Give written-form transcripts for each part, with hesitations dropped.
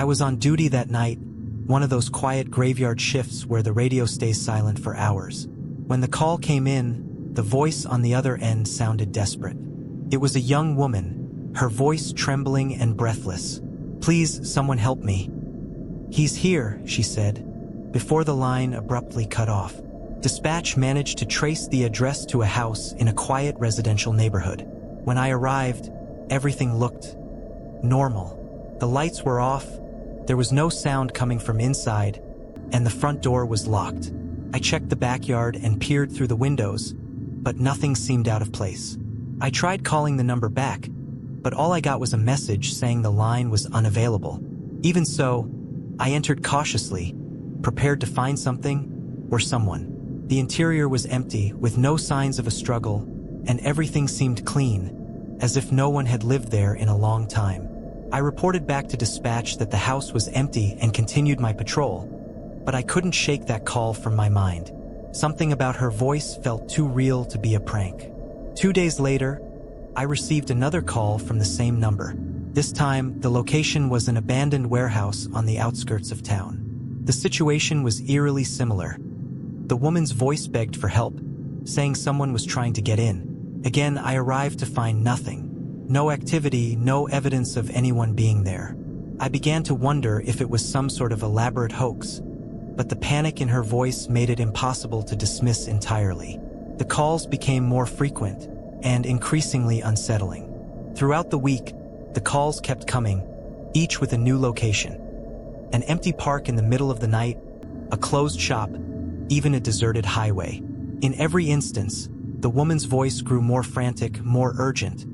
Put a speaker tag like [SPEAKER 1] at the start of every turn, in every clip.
[SPEAKER 1] I was on duty that night, one of those quiet graveyard shifts where the radio stays silent for hours. When the call came in, the voice on the other end sounded desperate. It was a young woman, her voice trembling and breathless. "Please, someone help me." "He's here," she said, before the line abruptly cut off. Dispatch managed to trace the address to a house in a quiet residential neighborhood. When I arrived, everything looked normal. The lights were off, there was no sound coming from inside, and the front door was locked. I checked the backyard and peered through the windows, but nothing seemed out of place. I tried calling the number back, but all I got was a message saying the line was unavailable. Even so, I entered cautiously, prepared to find something or someone. The interior was empty, with no signs of a struggle, and everything seemed clean, as if no one had lived there in a long time. I reported back to dispatch that the house was empty and continued my patrol, but I couldn't shake that call from my mind. Something about her voice felt too real to be a prank. 2 days later, I received another call from the same number. This time, the location was an abandoned warehouse on the outskirts of town. The situation was eerily similar. The woman's voice begged for help, saying someone was trying to get in. Again, I arrived to find nothing. No activity, no evidence of anyone being there. I began to wonder if it was some sort of elaborate hoax, but the panic in her voice made it impossible to dismiss entirely. The calls became more frequent and increasingly unsettling. Throughout the week, the calls kept coming, each with a new location. An empty park in the middle of the night, a closed shop, even a deserted highway. In every instance, the woman's voice grew more frantic, more urgent,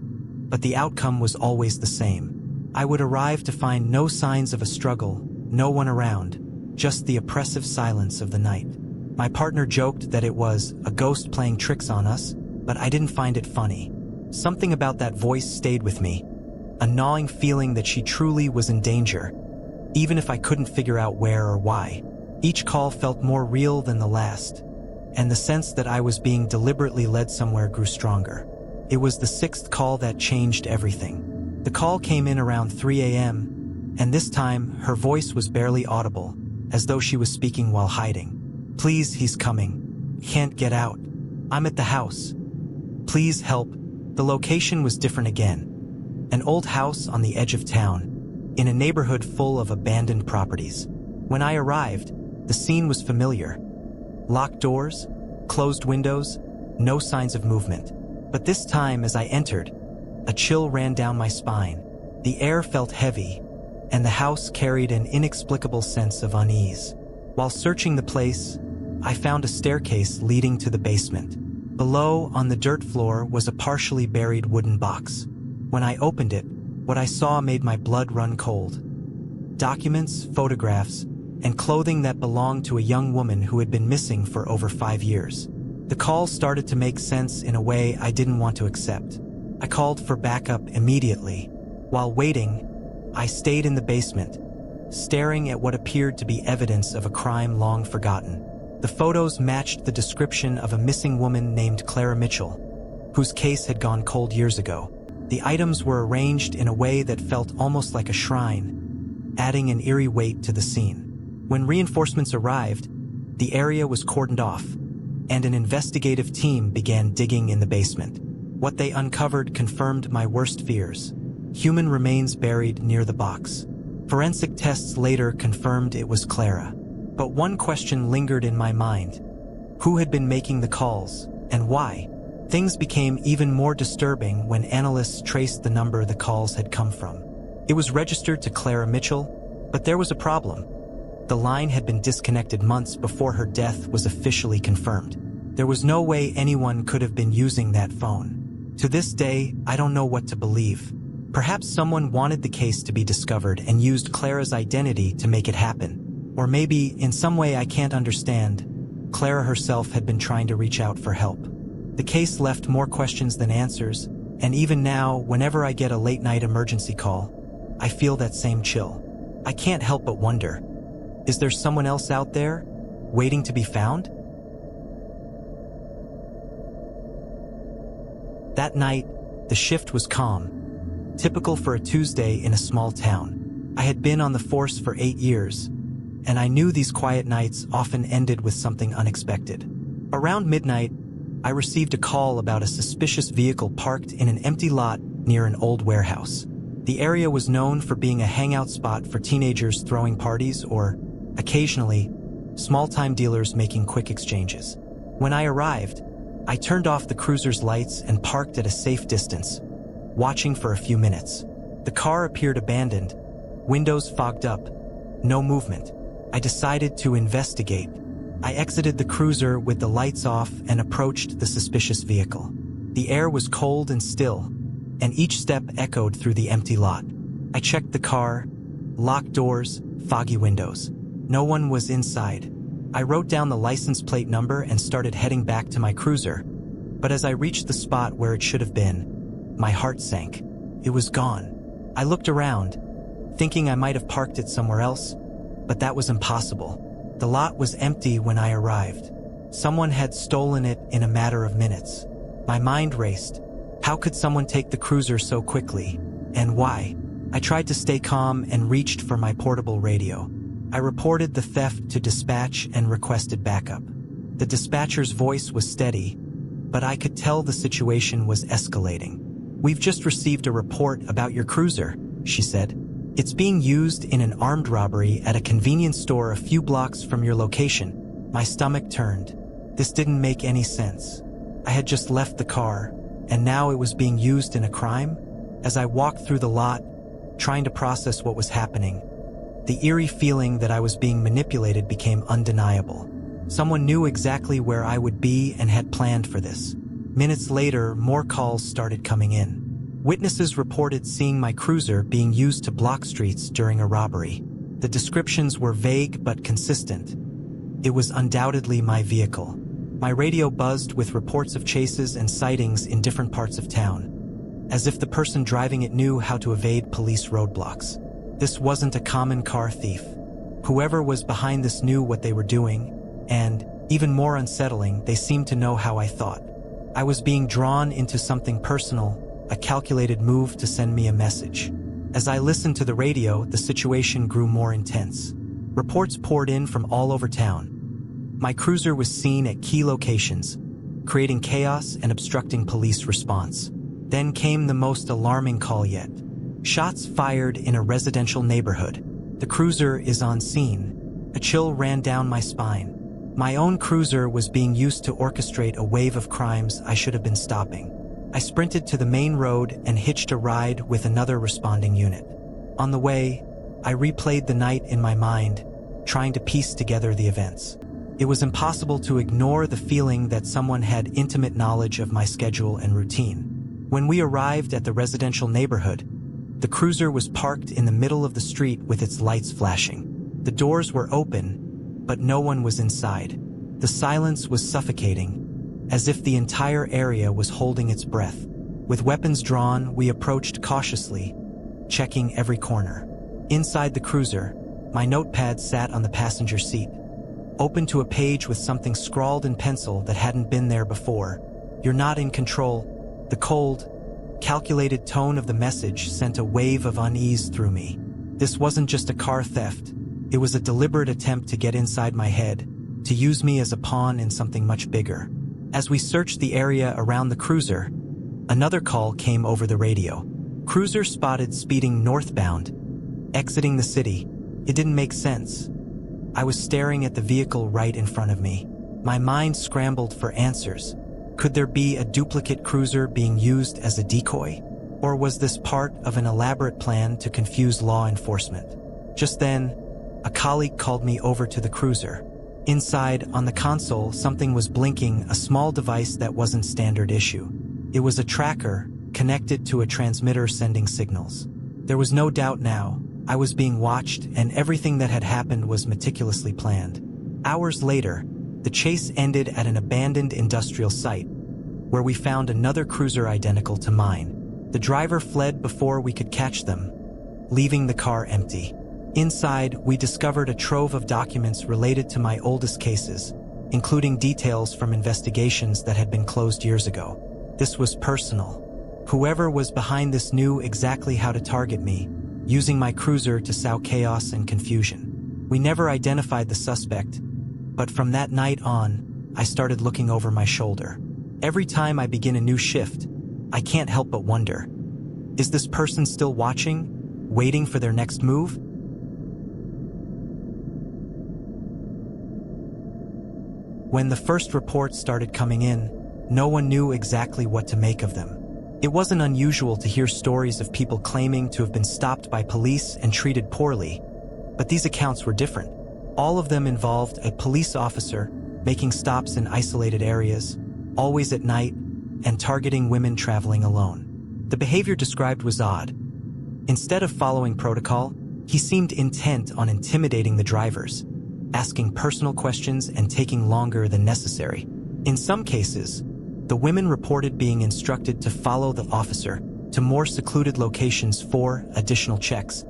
[SPEAKER 1] but the outcome was always the same. I would arrive to find no signs of a struggle, no one around, just the oppressive silence of the night. My partner joked that it was a ghost playing tricks on us, but I didn't find it funny. Something about that voice stayed with me, a gnawing feeling that she truly was in danger, even if I couldn't figure out where or why. Each call felt more real than the last, and the sense that I was being deliberately led somewhere grew stronger. It was the 6th call that changed everything. The call came in around 3 a.m., and this time her voice was barely audible, as though she was speaking while hiding. "Please, he's coming. Can't get out. I'm at the house. Please help." The location was different again. An old house on the edge of town, in a neighborhood full of abandoned properties. When I arrived, the scene was familiar. Locked doors, closed windows, no signs of movement. But this time, as I entered, a chill ran down my spine. The air felt heavy, and the house carried an inexplicable sense of unease. While searching the place, I found a staircase leading to the basement. Below, on the dirt floor, was a partially buried wooden box. When I opened it, what I saw made my blood run cold. Documents, photographs, and clothing that belonged to a young woman who had been missing for over 5 years. The call started to make sense in a way I didn't want to accept. I called for backup immediately. While waiting, I stayed in the basement, staring at what appeared to be evidence of a crime long forgotten. The photos matched the description of a missing woman named Clara Mitchell, whose case had gone cold years ago. The items were arranged in a way that felt almost like a shrine, adding an eerie weight to the scene. When reinforcements arrived, the area was cordoned off, and an investigative team began digging in the basement. What they uncovered confirmed my worst fears. Human remains buried near the box. Forensic tests later confirmed it was Clara. But one question lingered in my mind. Who had been making the calls, and why? Things became even more disturbing when analysts traced the number the calls had come from. It was registered to Clara Mitchell, but there was a problem. The line had been disconnected months before her death was officially confirmed. There was no way anyone could have been using that phone. To this day, I don't know what to believe. Perhaps someone wanted the case to be discovered and used Clara's identity to make it happen. Or maybe, in some way I can't understand, Clara herself had been trying to reach out for help. The case left more questions than answers, and even now, whenever I get a late-night emergency call, I feel that same chill. I can't help but wonder, is there someone else out there, waiting to be found? That night, the shift was calm, typical for a Tuesday in a small town. I had been on the force for 8 years, and I knew these quiet nights often ended with something unexpected. Around midnight, I received a call about a suspicious vehicle parked in an empty lot near an old warehouse. The area was known for being a hangout spot for teenagers throwing parties or, occasionally, small-time dealers making quick exchanges. When I arrived, I turned off the cruiser's lights and parked at a safe distance, watching for a few minutes. The car appeared abandoned, windows fogged up, no movement. I decided to investigate. I exited the cruiser with the lights off and approached the suspicious vehicle. The air was cold and still, and each step echoed through the empty lot. I checked the car, locked doors, foggy windows. No one was inside. I wrote down the license plate number and started heading back to my cruiser. But as I reached the spot where it should have been, my heart sank. It was gone. I looked around, thinking I might have parked it somewhere else, but that was impossible. The lot was empty when I arrived. Someone had stolen it in a matter of minutes. My mind raced. How could someone take the cruiser so quickly? And why? I tried to stay calm and reached for my portable radio. I reported the theft to dispatch and requested backup. The dispatcher's voice was steady, but I could tell the situation was escalating. "We've just received a report about your cruiser," she said. "It's being used in an armed robbery at a convenience store a few blocks from your location." My stomach turned. This didn't make any sense. I had just left the car, and now it was being used in a crime? As I walked through the lot, trying to process what was happening, the eerie feeling that I was being manipulated became undeniable. Someone knew exactly where I would be and had planned for this. Minutes later, more calls started coming in. Witnesses reported seeing my cruiser being used to block streets during a robbery. The descriptions were vague but consistent. It was undoubtedly my vehicle. My radio buzzed with reports of chases and sightings in different parts of town, as if the person driving it knew how to evade police roadblocks. This wasn't a common car thief. Whoever was behind this knew what they were doing, and, even more unsettling, they seemed to know how I thought. I was being drawn into something personal, a calculated move to send me a message. As I listened to the radio, the situation grew more intense. Reports poured in from all over town. My cruiser was seen at key locations, creating chaos and obstructing police response. Then came the most alarming call yet. Shots fired in a residential neighborhood. The cruiser is on scene. A chill ran down my spine. My own cruiser was being used to orchestrate a wave of crimes I should have been stopping. I sprinted to the main road and hitched a ride with another responding unit. On the way, I replayed the night in my mind, trying to piece together the events. It was impossible to ignore the feeling that someone had intimate knowledge of my schedule and routine. When we arrived at the residential neighborhood, the cruiser was parked in the middle of the street with its lights flashing. The doors were open, but no one was inside. The silence was suffocating, as if the entire area was holding its breath. With weapons drawn, we approached cautiously, checking every corner. Inside the cruiser, my notepad sat on the passenger seat, open to a page with something scrawled in pencil that hadn't been there before. "You're not in control." The cold, calculated tone of the message sent a wave of unease through me. This wasn't just a car theft. It was a deliberate attempt to get inside my head, to use me as a pawn in something much bigger. As we searched the area around the cruiser, another call came over the radio. "Cruiser spotted speeding northbound, exiting the city." It didn't make sense. I was staring at the vehicle right in front of me. My mind scrambled for answers. Could there be a duplicate cruiser being used as a decoy? Or was this part of an elaborate plan to confuse law enforcement? Just then, a colleague called me over to the cruiser. Inside, on the console, something was blinking, a small device that wasn't standard issue. It was a tracker, connected to a transmitter sending signals. There was no doubt now. I was being watched, and everything that had happened was meticulously planned. Hours later, the chase ended at an abandoned industrial site, where we found another cruiser identical to mine. The driver fled before we could catch them, leaving the car empty. Inside, we discovered a trove of documents related to my oldest cases, including details from investigations that had been closed years ago. This was personal. Whoever was behind this knew exactly how to target me, using my cruiser to sow chaos and confusion. We never identified the suspect, but from that night on, I started looking over my shoulder. Every time I begin a new shift, I can't help but wonder, is this person still watching, waiting for their next move? When the first reports started coming in, no one knew exactly what to make of them. It wasn't unusual to hear stories of people claiming to have been stopped by police and treated poorly, but these accounts were different. All of them involved a police officer making stops in isolated areas, always at night, and targeting women traveling alone. The behavior described was odd. Instead of following protocol, he seemed intent on intimidating the drivers, asking personal questions and taking longer than necessary. In some cases, the women reported being instructed to follow the officer to more secluded locations for additional checks.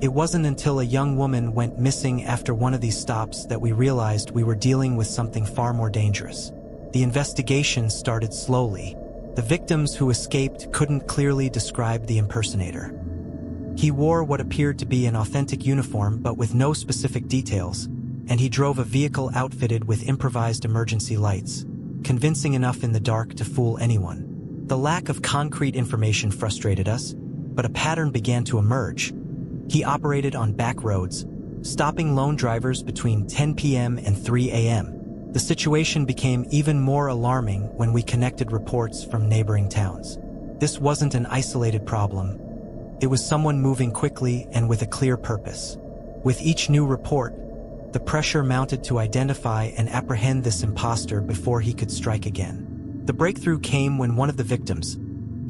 [SPEAKER 1] It wasn't until a young woman went missing after one of these stops that we realized we were dealing with something far more dangerous. The investigation started slowly. The victims who escaped couldn't clearly describe the impersonator. He wore what appeared to be an authentic uniform but with no specific details, and he drove a vehicle outfitted with improvised emergency lights, convincing enough in the dark to fool anyone. The lack of concrete information frustrated us, but a pattern began to emerge. He operated on back roads, stopping lone drivers between 10 p.m. and 3 a.m. The situation became even more alarming when we connected reports from neighboring towns. This wasn't an isolated problem. It was someone moving quickly and with a clear purpose. With each new report, the pressure mounted to identify and apprehend this imposter before he could strike again. The breakthrough came when one of the victims,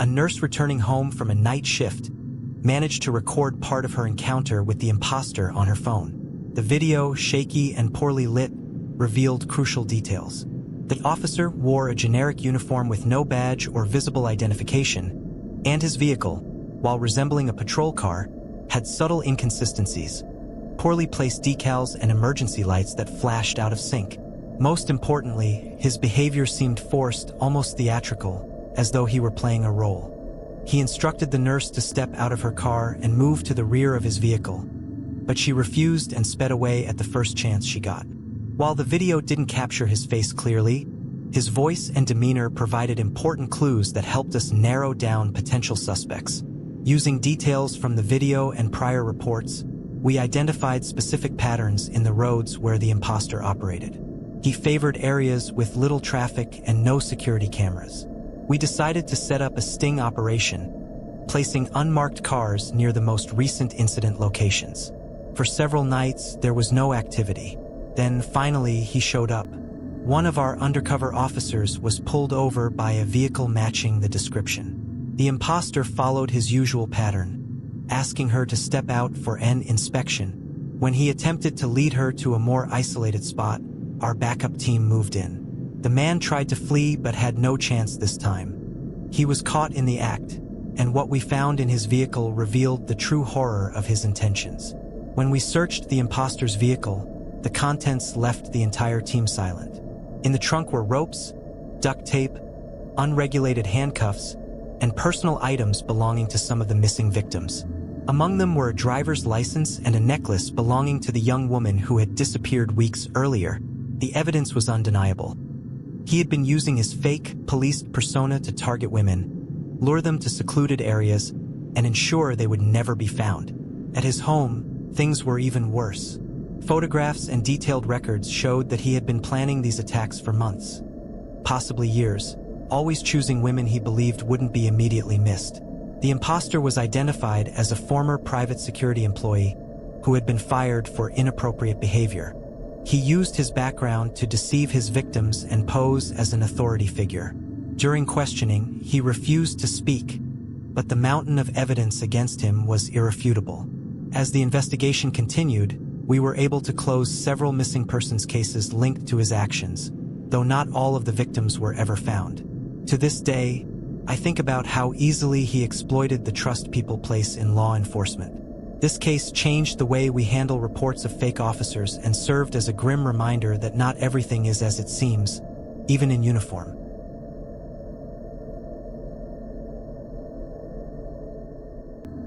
[SPEAKER 1] a nurse returning home from a night shift, managed to record part of her encounter with the imposter on her phone. The video, shaky and poorly lit, revealed crucial details. The officer wore a generic uniform with no badge or visible identification, and his vehicle, while resembling a patrol car, had subtle inconsistencies, poorly placed decals and emergency lights that flashed out of sync. Most importantly, his behavior seemed forced, almost theatrical, as though he were playing a role. He instructed the nurse to step out of her car and move to the rear of his vehicle, but she refused and sped away at the first chance she got. While the video didn't capture his face clearly, his voice and demeanor provided important clues that helped us narrow down potential suspects. Using details from the video and prior reports, we identified specific patterns in the roads where the imposter operated. He favored areas with little traffic and no security cameras. We decided to set up a sting operation, placing unmarked cars near the most recent incident locations. For several nights, there was no activity. Then finally, he showed up. One of our undercover officers was pulled over by a vehicle matching the description. The imposter followed his usual pattern, asking her to step out for an inspection. When he attempted to lead her to a more isolated spot, our backup team moved in. The man tried to flee but had no chance this time. He was caught in the act, and what we found in his vehicle revealed the true horror of his intentions. When we searched the imposter's vehicle, the contents left the entire team silent. In the trunk were ropes, duct tape, unregulated handcuffs, and personal items belonging to some of the missing victims. Among them were a driver's license and a necklace belonging to the young woman who had disappeared weeks earlier. The evidence was undeniable. He had been using his fake police persona to target women, lure them to secluded areas, and ensure they would never be found. At his home, things were even worse. Photographs and detailed records showed that he had been planning these attacks for months, possibly years, always choosing women he believed wouldn't be immediately missed. The imposter was identified as a former private security employee who had been fired for inappropriate behavior. He used his background to deceive his victims and pose as an authority figure. During questioning, he refused to speak, but the mountain of evidence against him was irrefutable. As the investigation continued, we were able to close several missing persons cases linked to his actions, though not all of the victims were ever found. To this day, I think about how easily he exploited the trust people place in law enforcement. This case changed the way we handle reports of fake officers and served as a grim reminder that not everything is as it seems, even in uniform.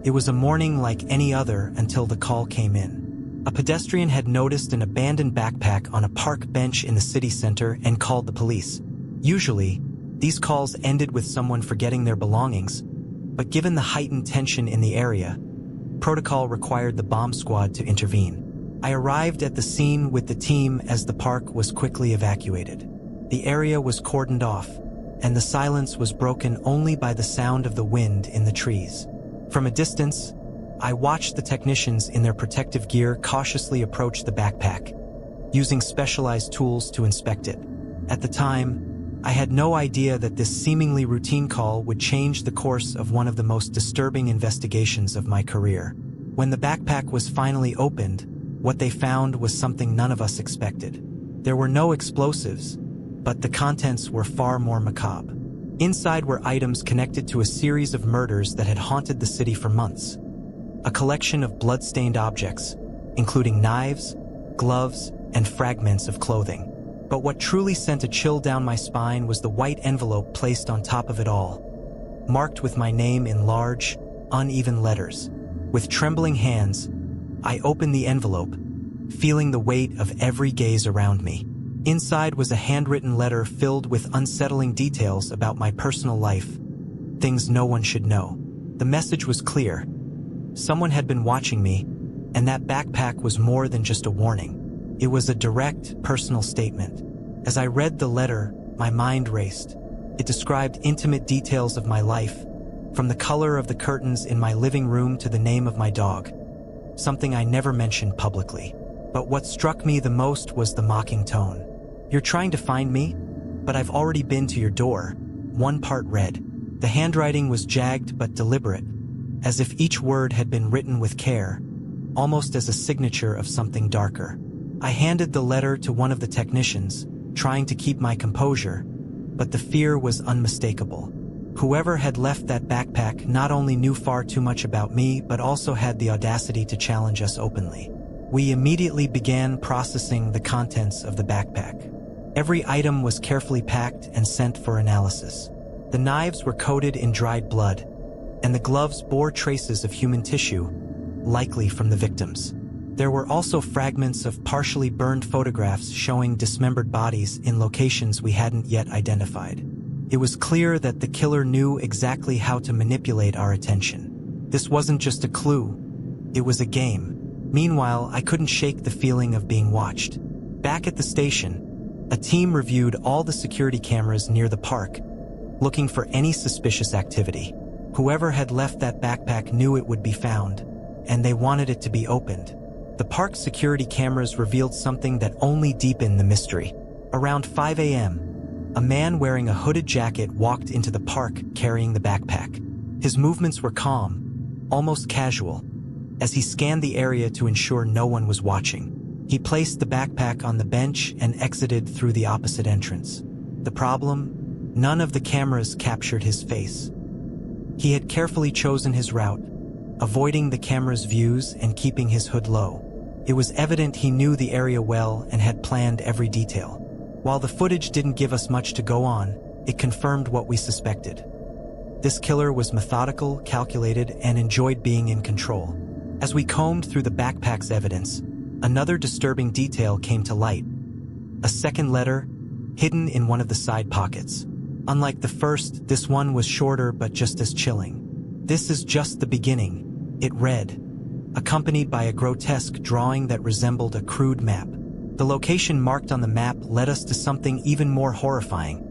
[SPEAKER 1] It was a morning like any other until the call came in. A pedestrian had noticed an abandoned backpack on a park bench in the city center and called the police. Usually, these calls ended with someone forgetting their belongings, but given the heightened tension in the area, protocol required the bomb squad to intervene. I arrived at the scene with the team as the park was quickly evacuated. The area was cordoned off, and the silence was broken only by the sound of the wind in the trees. From a distance, I watched the technicians in their protective gear cautiously approach the backpack, using specialized tools to inspect it. At the time, I had no idea that this seemingly routine call would change the course of one of the most disturbing investigations of my career. When the backpack was finally opened, what they found was something none of us expected. There were no explosives, but the contents were far more macabre. Inside were items connected to a series of murders that had haunted the city for months. A collection of blood-stained objects, including knives, gloves, and fragments of clothing. But what truly sent a chill down my spine was the white envelope placed on top of it all, marked with my name in large, uneven letters. With trembling hands, I opened the envelope, feeling the weight of every gaze around me. Inside was a handwritten letter filled with unsettling details about my personal life, things no one should know. The message was clear. Someone had been watching me, and that backpack was more than just a warning. It was a direct, personal statement. As I read the letter, my mind raced. It described intimate details of my life, from the color of the curtains in my living room to the name of my dog, something I never mentioned publicly. But what struck me the most was the mocking tone. "You're trying to find me, but I've already been to your door," one part read. The handwriting was jagged but deliberate, as if each word had been written with care, almost as a signature of something darker. I handed the letter to one of the technicians, trying to keep my composure, but the fear was unmistakable. Whoever had left that backpack not only knew far too much about me, but also had the audacity to challenge us openly. We immediately began processing the contents of the backpack. Every item was carefully packed and sent for analysis. The knives were coated in dried blood, and the gloves bore traces of human tissue, likely from the victims. There were also fragments of partially burned photographs showing dismembered bodies in locations we hadn't yet identified. It was clear that the killer knew exactly how to manipulate our attention. This wasn't just a clue, it was a game. Meanwhile, I couldn't shake the feeling of being watched. Back at the station, a team reviewed all the security cameras near the park, looking for any suspicious activity. Whoever had left that backpack knew it would be found, and they wanted it to be opened. The park security cameras revealed something that only deepened the mystery. Around 5 a.m., a man wearing a hooded jacket walked into the park carrying the backpack. His movements were calm, almost casual, as he scanned the area to ensure no one was watching. He placed the backpack on the bench and exited through the opposite entrance. The problem? None of the cameras captured his face. He had carefully chosen his route, avoiding the camera's views and keeping his hood low. It was evident he knew the area well and had planned every detail. While the footage didn't give us much to go on, it confirmed what we suspected. This killer was methodical, calculated, and enjoyed being in control. As we combed through the backpack's evidence, another disturbing detail came to light. A second letter, hidden in one of the side pockets. Unlike the first, this one was shorter but just as chilling. "This is just the beginning," it read, accompanied by a grotesque drawing that resembled a crude map. The location marked on the map led us to something even more horrifying.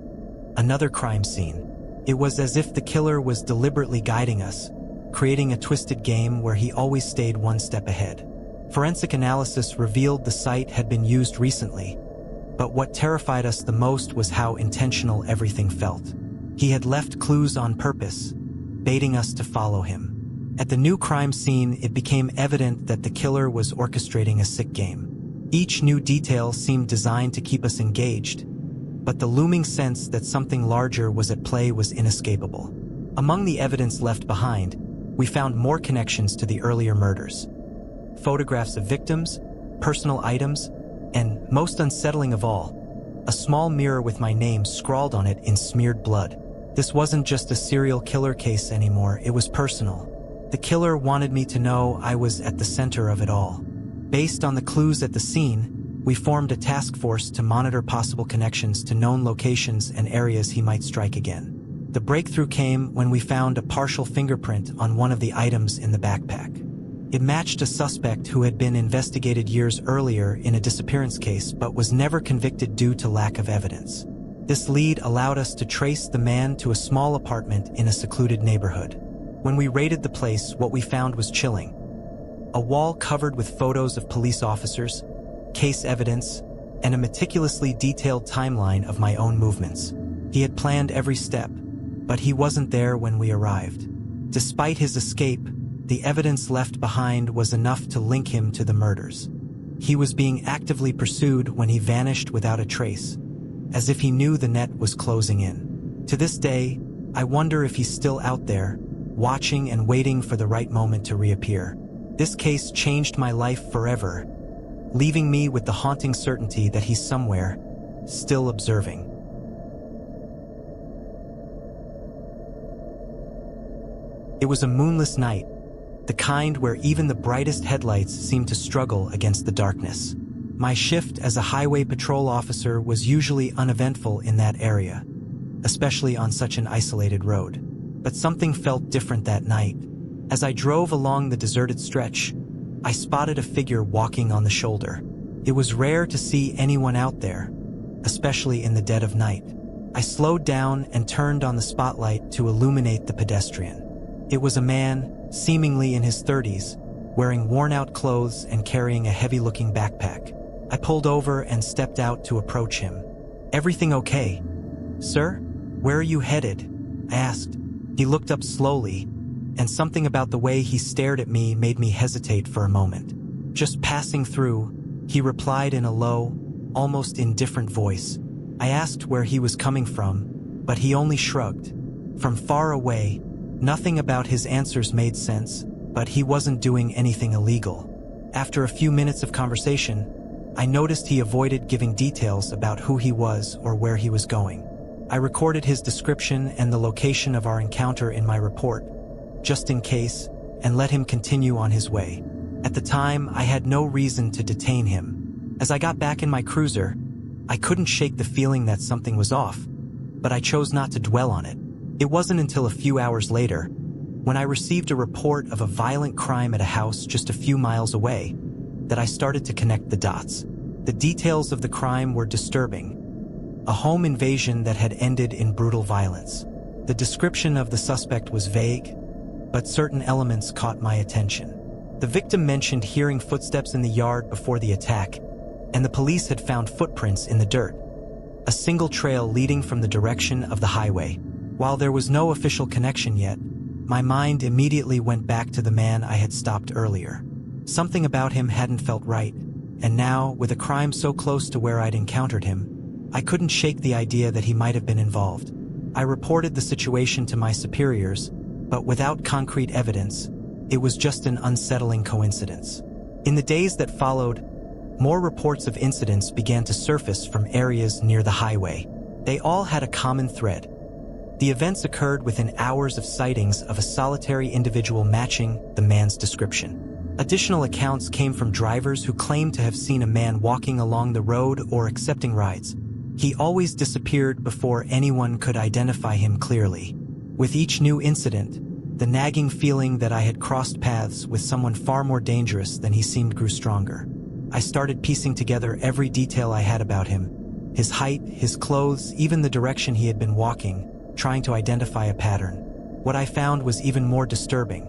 [SPEAKER 1] Another crime scene. It was as if the killer was deliberately guiding us, creating a twisted game where he always stayed one step ahead. Forensic analysis revealed the site had been used recently, but what terrified us the most was how intentional everything felt. He had left clues on purpose, baiting us to follow him. At the new crime scene, it became evident that the killer was orchestrating a sick game. Each new detail seemed designed to keep us engaged, but the looming sense that something larger was at play was inescapable. Among the evidence left behind, we found more connections to the earlier murders. Photographs of victims, personal items, and, most unsettling of all, a small mirror with my name scrawled on it in smeared blood. This wasn't just a serial killer case anymore, it was personal. The killer wanted me to know I was at the center of it all. Based on the clues at the scene, we formed a task force to monitor possible connections to known locations and areas he might strike again. The breakthrough came when we found a partial fingerprint on one of the items in the backpack. It matched a suspect who had been investigated years earlier in a disappearance case but was never convicted due to lack of evidence. This lead allowed us to trace the man to a small apartment in a secluded neighborhood. When we raided the place, what we found was chilling. A wall covered with photos of police officers, case evidence, and a meticulously detailed timeline of my own movements. He had planned every step, but he wasn't there when we arrived. Despite his escape, the evidence left behind was enough to link him to the murders. He was being actively pursued when he vanished without a trace, as if he knew the net was closing in. To this day, I wonder if he's still out there, watching and waiting for the right moment to reappear. This case changed my life forever, leaving me with the haunting certainty that he's somewhere, still observing. It was a moonless night, the kind where even the brightest headlights seemed to struggle against the darkness. My shift as a highway patrol officer was usually uneventful in that area, especially on such an isolated road. But something felt different that night. As I drove along the deserted stretch, I spotted a figure walking on the shoulder. It was rare to see anyone out there, especially in the dead of night. I slowed down and turned on the spotlight to illuminate the pedestrian. It was a man, seemingly in his 30s, wearing worn-out clothes and carrying a heavy-looking backpack. I pulled over and stepped out to approach him. "Everything okay, sir? Where are you headed?" I asked. He looked up slowly, and something about the way he stared at me made me hesitate for a moment. "Just passing through," he replied in a low, almost indifferent voice. I asked where he was coming from, but he only shrugged. From far away, nothing about his answers made sense, but he wasn't doing anything illegal. After a few minutes of conversation, I noticed he avoided giving details about who he was or where he was going. I recorded his description and the location of our encounter in my report, just in case, and let him continue on his way. At the time, I had no reason to detain him. As I got back in my cruiser, I couldn't shake the feeling that something was off, but I chose not to dwell on it. It wasn't until a few hours later, when I received a report of a violent crime at a house just a few miles away, that I started to connect the dots. The details of the crime were disturbing. A home invasion that had ended in brutal violence. The description of the suspect was vague, but certain elements caught my attention. The victim mentioned hearing footsteps in the yard before the attack, and the police had found footprints in the dirt, a single trail leading from the direction of the highway. While there was no official connection yet, my mind immediately went back to the man I had stopped earlier. Something about him hadn't felt right, and now, with a crime so close to where I'd encountered him, I couldn't shake the idea that he might have been involved. I reported the situation to my superiors, but without concrete evidence, it was just an unsettling coincidence. In the days that followed, more reports of incidents began to surface from areas near the highway. They all had a common thread. The events occurred within hours of sightings of a solitary individual matching the man's description. Additional accounts came from drivers who claimed to have seen a man walking along the road or accepting rides. He always disappeared before anyone could identify him clearly. With each new incident, the nagging feeling that I had crossed paths with someone far more dangerous than he seemed grew stronger. I started piecing together every detail I had about him: his height, his clothes, even the direction he had been walking, trying to identify a pattern. What I found was even more disturbing.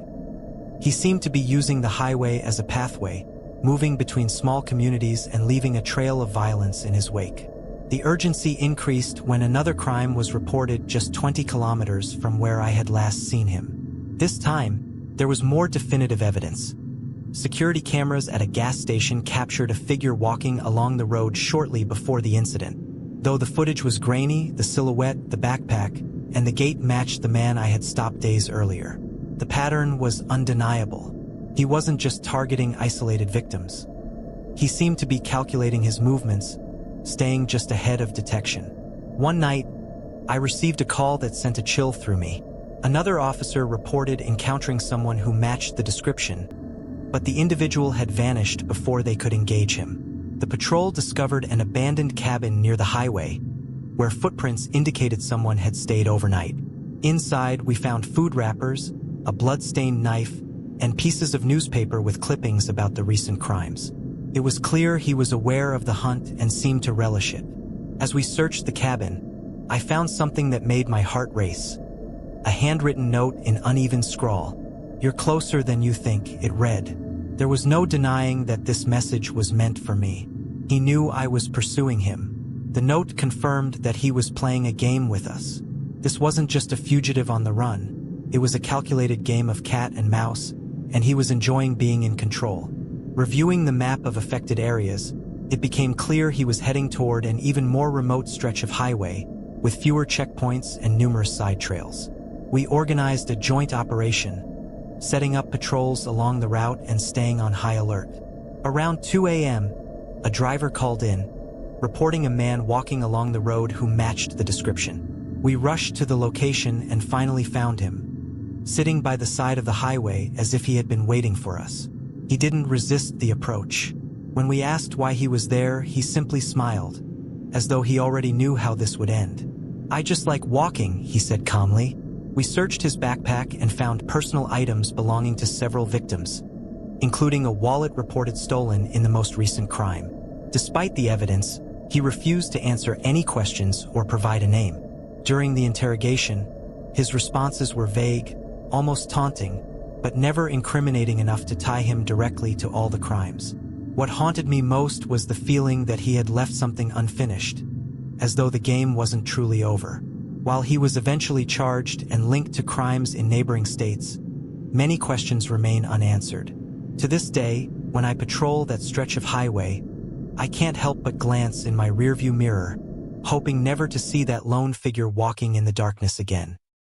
[SPEAKER 1] He seemed to be using the highway as a pathway, moving between small communities and leaving a trail of violence in his wake. The urgency increased when another crime was reported just 20 kilometers from where I had last seen him. This time, there was more definitive evidence. Security cameras at a gas station captured a figure walking along the road shortly before the incident. Though the footage was grainy, the silhouette, the backpack, and the gait matched the man I had stopped days earlier. The pattern was undeniable. He wasn't just targeting isolated victims. He seemed to be calculating his movements, staying just ahead of detection. One night, I received a call that sent a chill through me. Another officer reported encountering someone who matched the description, but the individual had vanished before they could engage him. The patrol discovered an abandoned cabin near the highway, where footprints indicated someone had stayed overnight. Inside, we found food wrappers, a blood-stained knife, and pieces of newspaper with clippings about the recent crimes. It was clear he was aware of the hunt and seemed to relish it. As we searched the cabin, I found something that made my heart race. A handwritten note in uneven scrawl. "You're closer than you think," it read. There was no denying that this message was meant for me. He knew I was pursuing him. The note confirmed that he was playing a game with us. This wasn't just a fugitive on the run. It was a calculated game of cat and mouse, and he was enjoying being in control. Reviewing the map of affected areas, it became clear he was heading toward an even more remote stretch of highway, with fewer checkpoints and numerous side trails. We organized a joint operation, setting up patrols along the route and staying on high alert. Around 2 a.m., a driver called in, reporting a man walking along the road who matched the description. We rushed to the location and finally found him, sitting by the side of the highway as if he had been waiting for us. He didn't resist the approach. When we asked why he was there, he simply smiled, as though he already knew how this would end. "I just like walking," he said calmly. We searched his backpack and found personal items belonging to several victims, including a wallet reported stolen in the most recent crime. Despite the evidence, he refused to answer any questions or provide a name. During the interrogation, his responses were vague, almost taunting, but never incriminating enough to tie him directly to all the crimes. What haunted me most was the feeling that he had left something unfinished, as though the game wasn't truly over. While he was eventually charged and linked to crimes in neighboring states, many questions remain unanswered. To this day, when I patrol that stretch of highway, I can't help but glance in my rearview mirror, hoping never to see that lone figure walking in the darkness again.